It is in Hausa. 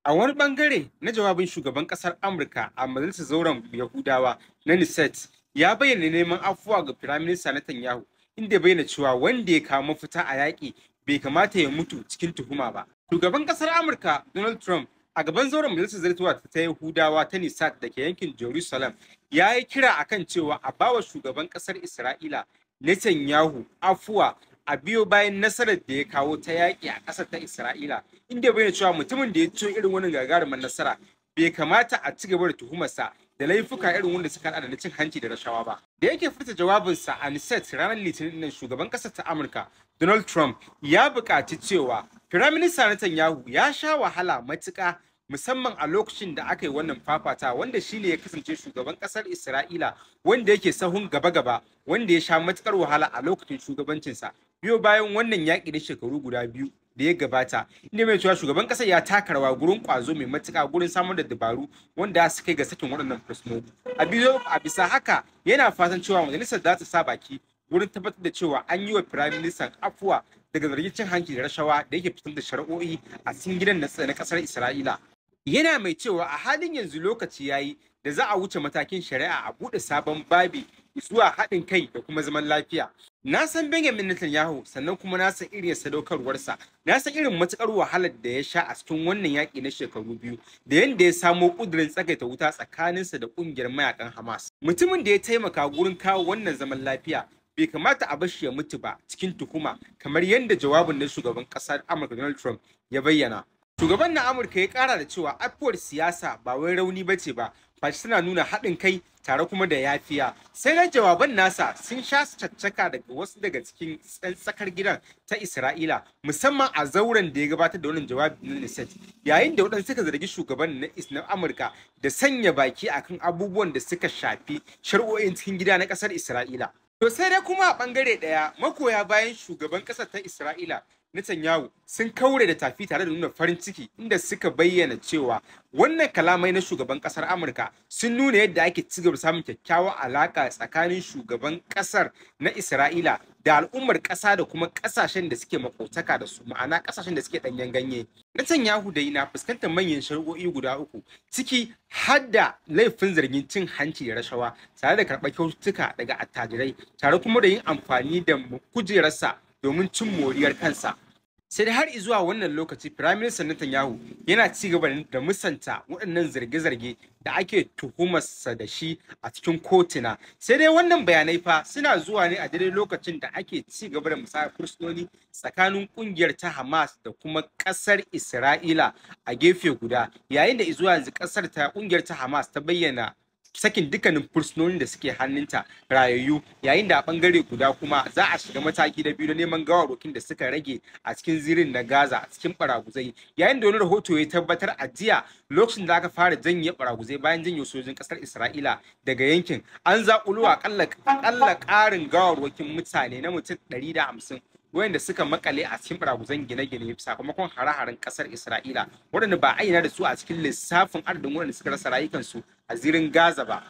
A wani bangare na jawabin shugaban kasar Amurka a majalisar zauren Yahudawa na Knesset ya bayyana neman afuwa ga Firaminista Netanyahu, inda ya bayyana cewa wanda ya kawo mafita a yaƙi bai kamata ya mutu cikin tuhuma ba. Shugaban kasar Amurka Donald Trump a gaban zauren majalisar zartawa ta Yahudawa ta Knesset da ke yankin Jerusalem ya yi kira akan cewa a bawa shugaban kasar Isra'ila Netanyahu afuwa a biyo bayan nasarar da ya kawo ta yaƙi a ƙasar ta Isra'ila, inda ya bayyana cewa mutumin da ya ci irin wannan gagarumar nasara bai kamata a ci gaba da tuhumarsa da laifuka irin wanda suka haɗa da cin hanci da rashawa ba. Da yake furta jawabinsa a Knesset ranar Litinin nan, shugaban ƙasar ta Amurka Donald Trump ya buƙaci cewa Firaminista Netanyahu ya sha wahala matuƙa, musamman a lokacin da aka yi wannan fafata, wanda shine ya kasance shugaban ƙasar Isra'ila wanda yake sahun gaba-gaba, wanda ya sha matuƙar wahala a lokacin shugabancinsa biyo bayan wannan yaƙi da shekaru guda biyu da ya gabata, inda mai cewa shugaban ƙasar ya taka rawa gurin ƙwazo mai matuƙa gurin samar da dabaru wanda su kai ga sakin waɗannan fursunoni. A bisa haka yana fatan cewa majalisar za ta sa baki gurin tabbatar da cewa an yi wa firaministan afuwa daga zargin cin hanci da rashawa da yake fitar da shari'o'i a cikin gidan na ƙasar Isra'ila. Yana mai cewa a halin yanzu lokaci ya yi da za a wuce matakin shari'a a buɗe sabon babi zuwa haɗin kai da kuma zaman lafiya. Na san Benjamin Netanyahu, sannan kuma na san irin sadaukarwarsa, na san irin matuƙar wahalar da ya sha a cikin wannan yaƙi na shekaru biyu, da yadda ya samo ƙudurin tsagaita wuta tsakaninsa da ƙungiyar mayakan Hamas. Mutumin da ya taimaka gurin kawo wannan zaman lafiya bai kamata a bar shi ya mutu ba cikin tuhuma, kamar yadda jawabin na shugaban ƙasar Amurka Donald Trump ya bayyana. Shugaban na Amurka ya ƙara da cewa afuwar siyasa ba wai rauni ba ce ba, face tana nuna haɗin kai tare kuma da yafiya. Sai dai jawaban nasa sun sha caccaka daga wasu daga cikin tsakar gidan ta Isra'ila, musamman a zauren da ya gabatar da wannan jawabi na Knesset, yayin da waɗansu suka zargi shugaban na Amurka da sanya baki akan abubuwan da suka shafi shari'o'in cikin gida na ƙasar Isra'ila. To sai dai kuma a ɓangare ɗaya, magoya bayan shugaban ƙasar ta Isra'ila Netanyahu sun kaure da tafi tare da nuna farin ciki, inda suka bayyana cewa wannan kalamai na shugaban kasar Amurka sun nuna yadda ake cigaba samun kyakkyawar alaka tsakanin shugaban kasar na Isra'ila da al'ummar kasa da kuma kasashen da suke makotaka da su, ma'ana kasashen da suke danyen ganye. Netanyahu dai na fuskantar manyan shari'o'i guda uku, ciki har da laifin zargin cin hanci da rashawa tare da karɓar kyaututtuka daga attajirai, tare kuma da yin amfani da kujerarsa domin cin moriyar kansa. Sai dai har zuwa wannan lokaci Firaministan Netanyahu yana ci gaba da musanta waɗannan zarge-zarge da ake tuhumarsa da shi a cikin kotuna. Sai dai wannan bayanai fa suna zuwa ne a daidai lokacin da ake ci gaba da musayar fursunoni tsakanin ƙungiyar ta Hamas da kuma ƙasar Isra'ila a gefe guda, yayin da zuwa yanzu ƙasar ta ƙungiyar ta Hamas ta bayyana sakin dukkanin fursunonin da suke hannunta rayayyu, yayin da a bangare guda kuma za a shiga mataki da biyu na neman gawarwakin da suka rage a cikin zirin na Gaza a cikin baraguzai, yayin da wani rahoto ya tabbatar a jiya lokacin da aka fara janye baraguzai bayan janye sojojin kasar Isra'ila daga yankin, an zaƙulo akalla ƙarin gawarwakin mutane na mutum 150 wayanda suka makale a cikin baraguzan gine-gine sakamakon hare-haren kasar Isra'ila, waɗanda ba a ayyana da su a cikin lissafin adadin waɗanda suka rasa rayukansu a zirin Gaza ba.